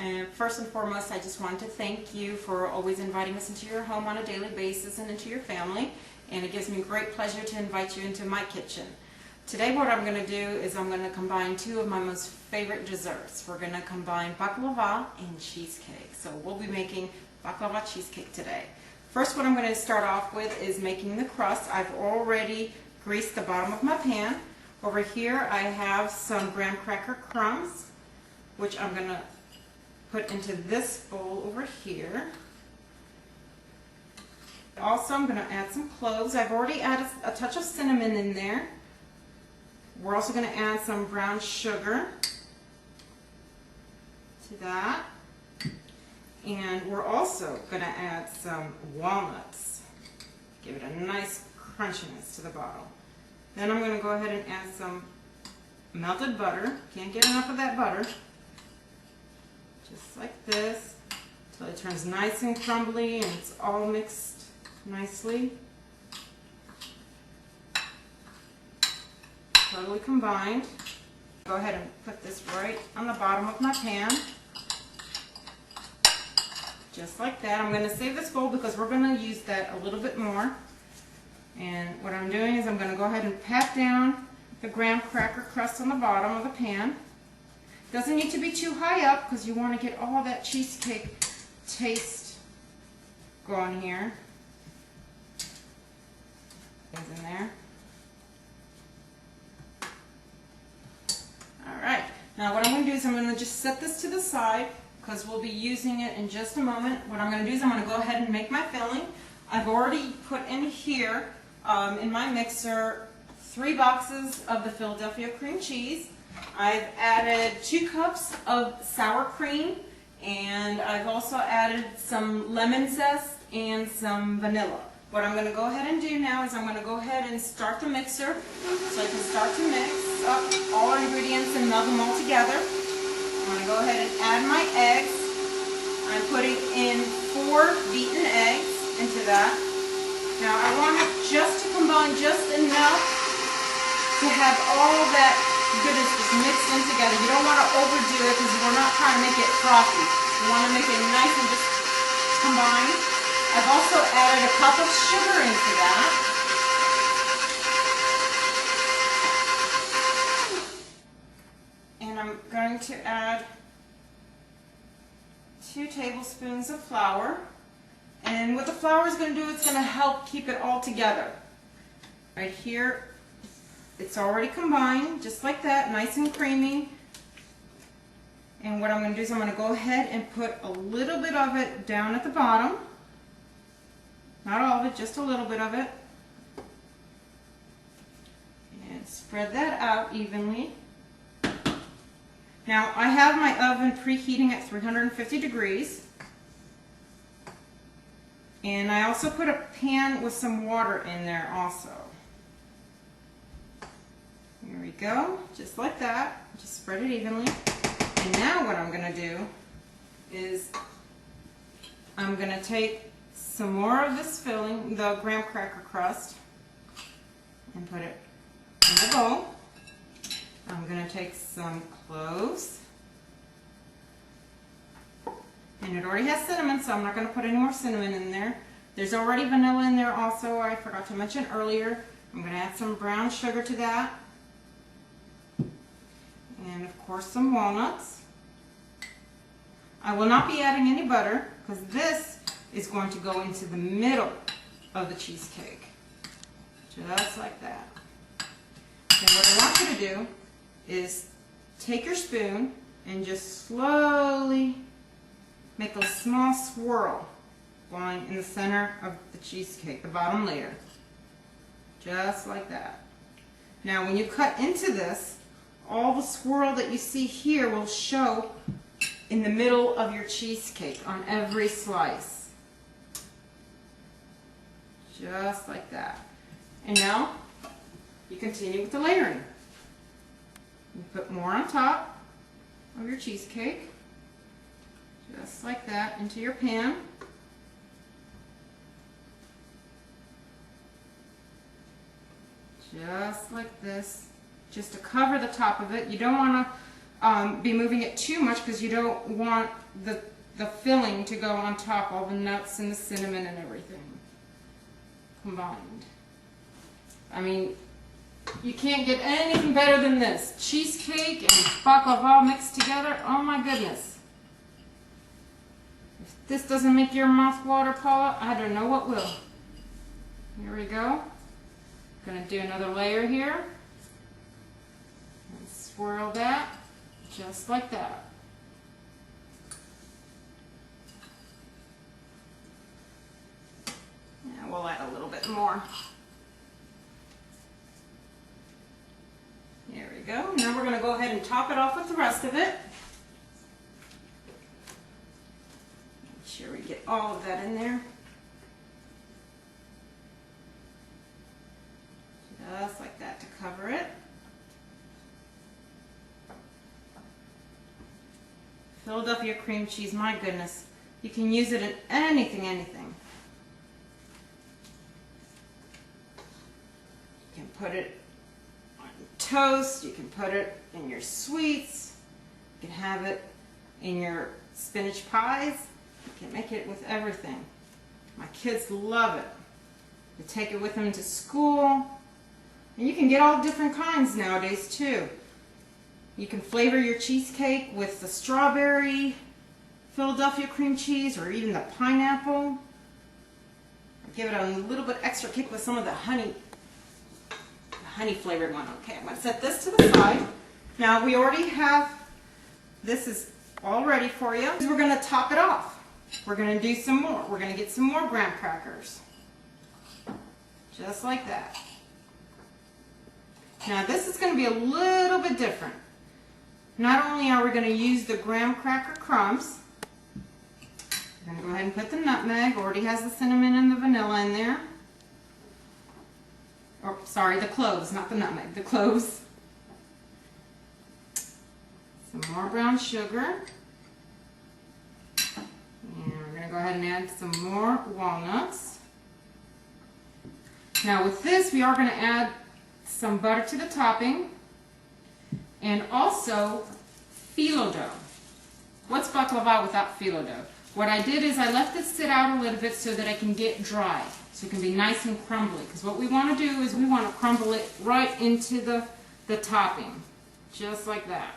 And first and foremost, I just wanted to thank you for always inviting us into your home on a daily basis and into your family. And it gives me great pleasure to invite you into my kitchen. Today what I'm going to do is I'm going to combine two of my most favorite desserts. We're going to combine baklava and cheesecake. So we'll be making baklava cheesecake today. First, what I'm going to start off with is making the crust. I've already greased the bottom of my pan. Over here I have some graham cracker crumbs, which I'm going to put into this bowl over here. Also, I'm going to add some cloves. I've already added a touch of cinnamon in there. We're also going to add some brown sugar to that. And we're also going to add some walnuts. Give it a nice crunchiness to the bottom. Then I'm going to go ahead and add some melted butter. Can't get enough of that butter. Just like this, until it turns nice and crumbly and it's all mixed nicely. Totally combined. Go ahead and put this right on the bottom of my pan. Just like that. I'm going to save this bowl because we're going to use that a little bit more. And what I'm doing is I'm going to go ahead and pat down the graham cracker crust on the bottom of the pan. Doesn't need to be too high up because you want to get all that cheesecake taste going here. Things in there. Alright, now what I'm going to do is I'm going to just set this to the side because we'll be using it in just a moment. What I'm going to do is I'm going to go ahead and make my filling. I've already put in here in my mixer 3 boxes of the Philadelphia cream cheese. I've added 2 cups of sour cream, and I've also added some lemon zest and some vanilla. What I'm going to go ahead and do now is I'm going to go ahead and start the mixer so I can start to mix up all our ingredients and meld them all together. I'm going to go ahead and add my eggs. I'm putting in 4 beaten eggs into that. Now I want it just to combine just enough to have all that goodness just mixed in together. You don't want to overdo it because we're not trying to make it frothy. You want to make it nice and just combined. I've also added a cup of sugar into that. And I'm going to add 2 tablespoons of flour. And what the flour is going to do, it's going to help keep it all together. Right here, it's already combined, just like that, nice and creamy. And what I'm going to do is I'm going to go ahead and put a little bit of it down at the bottom. Not all of it, just a little bit of it. And spread that out evenly. Now, I have my oven preheating at 350 degrees. And I also put a pan with some water in there also. Here we go, just like that. Just spread it evenly. And now what I'm going to do is I'm going to take some more of this filling, the graham cracker crust, and put it in the bowl. I'm going to take some cloves. And it already has cinnamon, so I'm not going to put any more cinnamon in there. There's already vanilla in there also, I forgot to mention earlier. I'm going to add some brown sugar to that. And of course some walnuts. I will not be adding any butter because this is going to go into the middle of the cheesecake. Just like that. And what I want you to do is take your spoon and just slowly make a small swirl going in the center of the cheesecake, the bottom layer. Just like that. Now when you cut into this, all the swirl that you see here will show in the middle of your cheesecake on every slice. Just like that. And now you continue with the layering. You put more on top of your cheesecake. Just like that into your pan. Just like this. Just to cover the top of it. You don't want to be moving it too much because you don't want the filling to go on top, all the nuts and the cinnamon and everything combined. I mean, you can't get anything better than this. Cheesecake and baklava mixed together, oh my goodness. If this doesn't make your mouth water, Paula, I don't know what will. Here we go. Gonna do another layer here. And swirl that, just like that. And we'll add a little bit more. There we go. Now we're going to go ahead and top it off with the rest of it. Make sure we get all of that in there. Just like that to cover it. Philadelphia cream cheese, my goodness. You can use it in anything. You can put it on toast, you can put it in your sweets, you can have it in your spinach pies, you can make it with everything. My kids love it. You take it with them to school, and you can get all different kinds nowadays too. You can flavor your cheesecake with the strawberry Philadelphia cream cheese or even the pineapple. Give it a little bit extra kick with some of the honey flavored one. Okay, I'm going to set this to the side. Now we already have, this is all ready for you. We're going to top it off. We're going to do some more. We're going to get some more graham crackers. Just like that. Now this is going to be a little bit different. Not only are we going to use the graham cracker crumbs, we're going to go ahead and put the nutmeg. Already has the cinnamon and the vanilla in there. Oh, sorry, the cloves, not the nutmeg, the cloves. Some more brown sugar. And we're going to go ahead and add some more walnuts. Now with this, we are going to add some butter to the topping. And also phyllo dough. What's baklava without phyllo dough? What I did is I left it sit out a little bit so that I can get dry. So it can be nice and crumbly. Because what we want to do is we want to crumble it right into the topping. Just like that.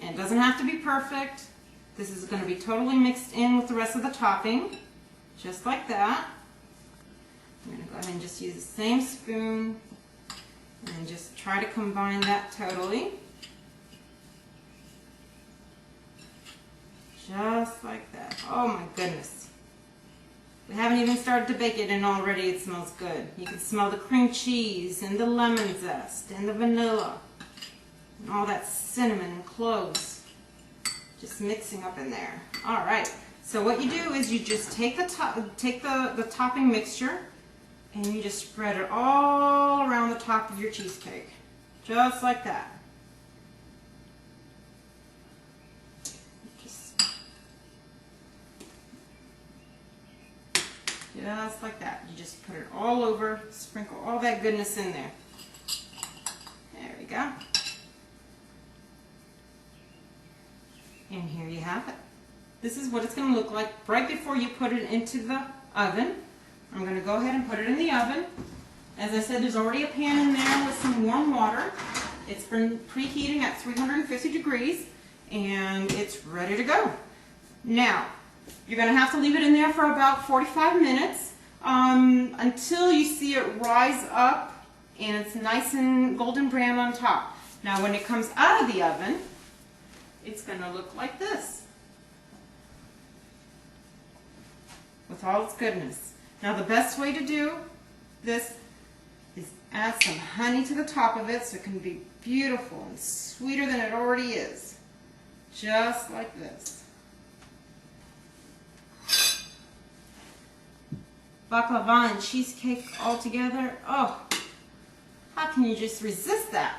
And it doesn't have to be perfect. This is going to be totally mixed in with the rest of the topping. Just like that. I'm going to go ahead and just use the same spoon and just try to combine that totally. Just like that. Oh my goodness. We haven't even started to bake it and already it smells good. You can smell the cream cheese and the lemon zest and the vanilla and all that cinnamon and cloves just mixing up in there. Alright, so what you do is you just take the topping mixture and you just spread it all around the top of your cheesecake. Just like that. Just like that. You just put it all over, sprinkle all that goodness in there. There we go. And here you have it. This is what it's going to look like right before you put it into the oven. I'm going to go ahead and put it in the oven. As I said, there's already a pan in there with some warm water. It's been preheating at 350 degrees and it's ready to go. Now, you're going to have to leave it in there for about 45 minutes until you see it rise up and it's nice and golden brown on top. Now, when it comes out of the oven, it's going to look like this with all its goodness. Now the best way to do this is add some honey to the top of it so it can be beautiful and sweeter than it already is. Just like this. Baklava and cheesecake all together. Oh, how can you just resist that?